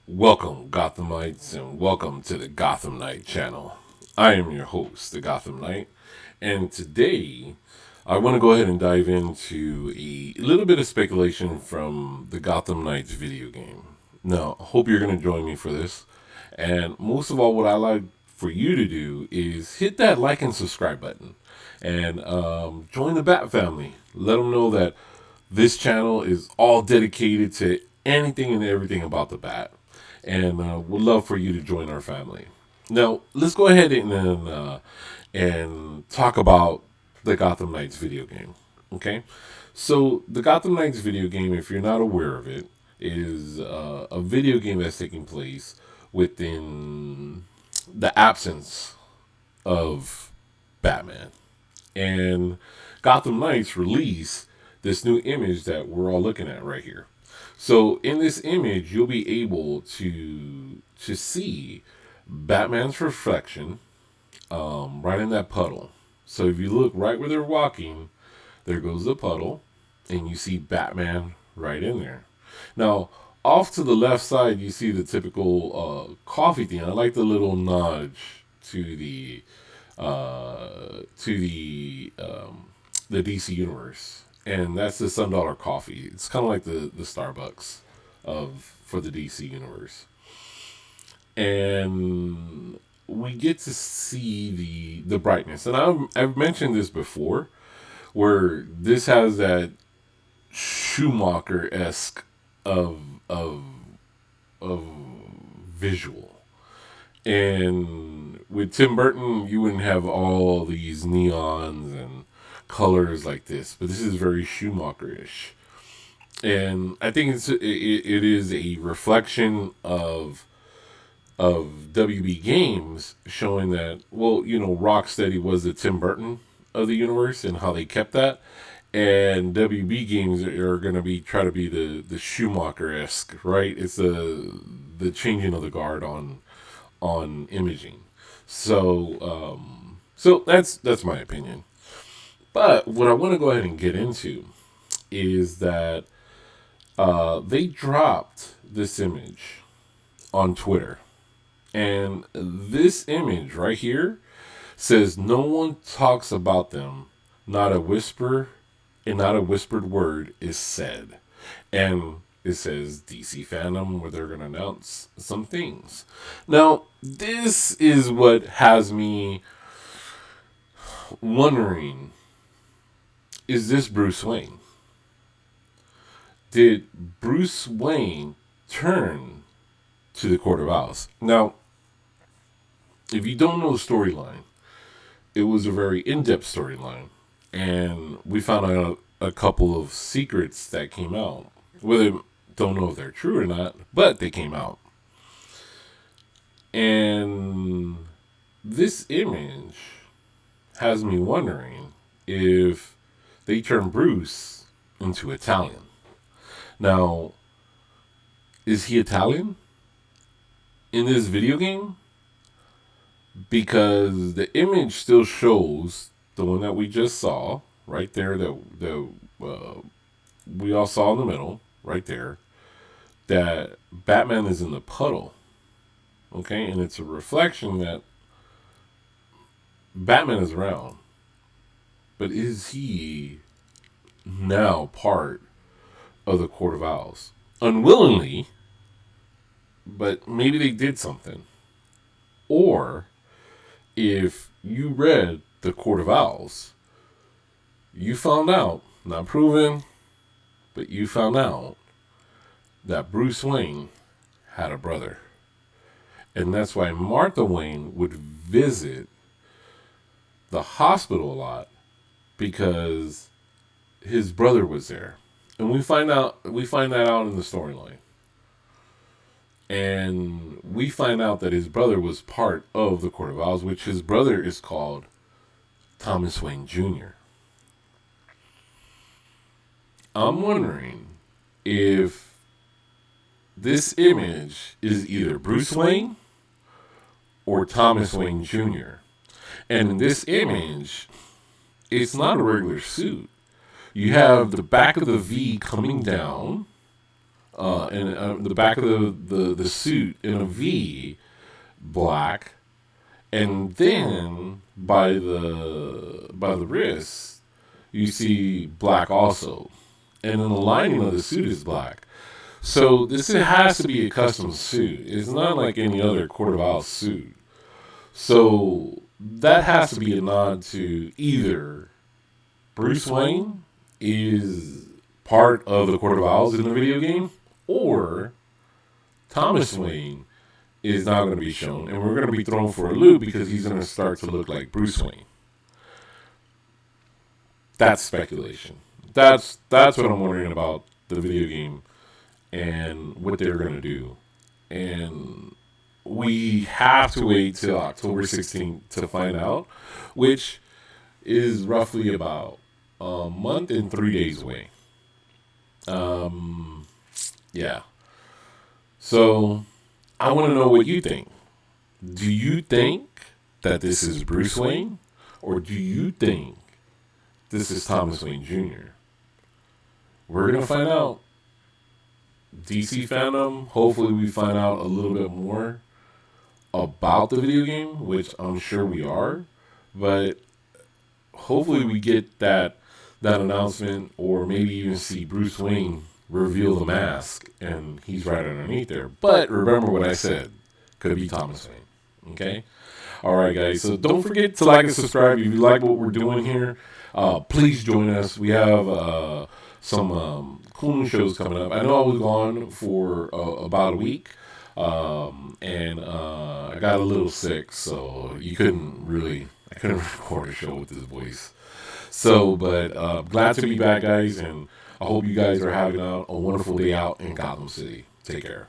Welcome, Gotham Knights, and welcome to the Gotham Knight channel. I am your host, the Gotham Knight, and today I want to go ahead and dive into a little bit of speculation from the Gotham Knights video game. Now, I hope you're going to join me for this, and most of all, what I like for you to do is hit that like and subscribe button, and join the Bat family. Let them know that this channel is all dedicated to anything and everything about the Bat, and would love for you to join our family. Now, let's go ahead and talk about the Gotham Knights video game. Okay, so the Gotham Knights video game, if you're not aware of it, is a video game that's taking place within the absence of Batman. And Gotham Knights released this new image that we're all looking at right here. So in this image, you'll be able to see Batman's reflection right in that puddle. So if you look right where they're walking, there goes the puddle, and you see Batman right in there. Now, off to the left side, you see the typical coffee thing. I like the little nudge to the DC universe, and that's the Sundollar Coffee. It's kind of like the Starbucks of for the DC universe, and we get to see the brightness. And I've mentioned this before, where this has that Schumacher esque of of of visual. And with Tim Burton, you wouldn't have all these neons and colors like this, but this is very Schumacher-ish. And I think it is a reflection of WB Games, showing that, well, Rocksteady was the Tim Burton of the universe and how they kept that, and WB Games are going to be try to be the Schumacher esque, right? It's the changing of the guard on imaging. So that's my opinion. But what I want to go ahead and get into is that they dropped this image on Twitter, and this image right here says no one talks about them, not a whisper and not a whispered word is said. And it says DC fandom, where they're going to announce some things. Now, this is what has me wondering, is this Bruce Wayne? Did Bruce Wayne turn to the Court of Owls? Now, if you don't know the storyline, it was a very in-depth storyline, and we found out a couple of secrets that came out. Whether don't know if they're true or not, but they came out. And this image has me wondering if they turned Bruce into Italian. Now, is he Italian in this video game? Because the image still shows the one that we just saw right there, that we all saw in the middle right there, that Batman is in the puddle. Okay, and it's a reflection that Batman is around. But is he now part of the Court of Owls? Unwillingly, but maybe they did something. Or if you read the Court of Owls, you found out, not proven, but you found out that Bruce Wayne had a brother. And that's why Martha Wayne would visit the hospital a lot, because his brother was there. And we find that out in the storyline. And we find out that his brother was part of the Court of Owls, which his brother is called Thomas Wayne Jr. I'm wondering if this image is either Bruce Wayne or Thomas Wayne Jr. And in this image, it's not a regular suit. You have the back of the V coming down, and the back of the suit in a V, black, and then by the wrist you see black also, and then the lining of the suit is black. So this has to be a custom suit. It's not like any other Court of Owls suit. So that has to be a nod to either Bruce Wayne is part of the Court of Owls in the video game, or Thomas Wayne is not going to be shown, and we're going to be thrown for a loop because he's going to start to look like Bruce Wayne. That's speculation. That's what I'm wondering about the video game and what they're going to do. And we have to wait till October 16th to find out, which is roughly about a month and 3 days away. Yeah. So I want to know what you think. Do you think that this is Bruce Wayne, or do you think this is Thomas Wayne Jr.? We're going to find out. DC fandom, hopefully we find out a little bit more about the video game, which I'm sure we are, but hopefully we get that announcement, or maybe even see Bruce Wayne reveal the mask and he's right underneath there. But remember what I said, could be Thomas Wayne. Okay? Alright guys, so don't forget to like and subscribe if you like what we're doing here. Please join us. We have some cool new shows coming up. I know I was gone for about a week, and I got a little sick, so I couldn't record a show with this voice. So, but glad to be back, guys, and I hope you guys are having a wonderful day out in Gotham City. Take care.